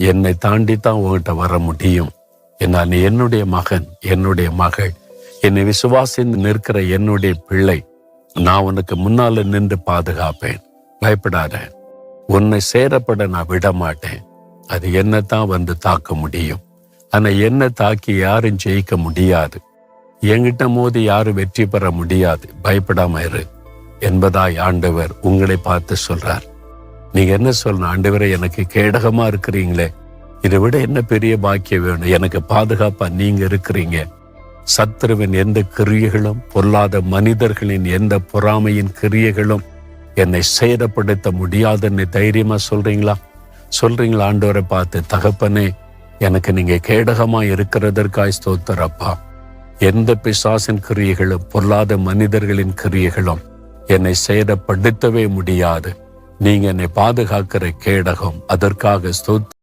என்னை தாண்டி தான் உங்ககிட்ட வர முடியும். ஏன்னா நீ என்னுடைய மகன், என்னுடைய மகள், என்னை விசுவாசித்து நிற்கிற என்னுடைய பிள்ளை. நான் உனக்கு முன்னால நின்று பாதுகாப்பேன். பயப்படாத. உன்னை சேரப்பட நான் விட மாட்டேன். அது என்னத்தான் வந்து தாக்க முடியும். ஆனா என்ன தாக்கி யாரும் ஜெயிக்க முடியாது. என்கிட்ட மோதி யாரும் வெற்றி பெற முடியாது. பயப்படாம இரு என்பதாய் ஆண்டவர் உங்களை பார்த்து சொல்றார். நீங்க என்ன சொல்லணும்? ஆண்டவரே, எனக்கு கேடகமா இருக்கிறீங்களே, இதை விட என்ன பெரிய பாக்கியம் வேணும்? எனக்கு பாதுகாப்பா நீங்க இருக்கிறீங்க. சத்துருவின் எந்த கிரியைகளும், பொல்லாத மனிதர்களின் எந்த பொறாமையின் கிரியைகளும் என்னை சேதப்படுத்த முடியாதுன்னு தைரியமா சொல்றீங்களா? ஆண்டவரை பார்த்து, தகப்பனே, எனக்கு நீங்க கேடகமா இருக்கிறதற்காய் ஸ்தோத்திரப்பா. எந்த பிசாசின் கிரியைகளும், பொல்லாத மனிதர்களின் கிரியைகளும் என்னை சேதப்படுத்தவே முடியாது. நீங்க என்னை பாதுகாக்கிற கேடகம். அதற்காக ஸ்தோத்திரம்.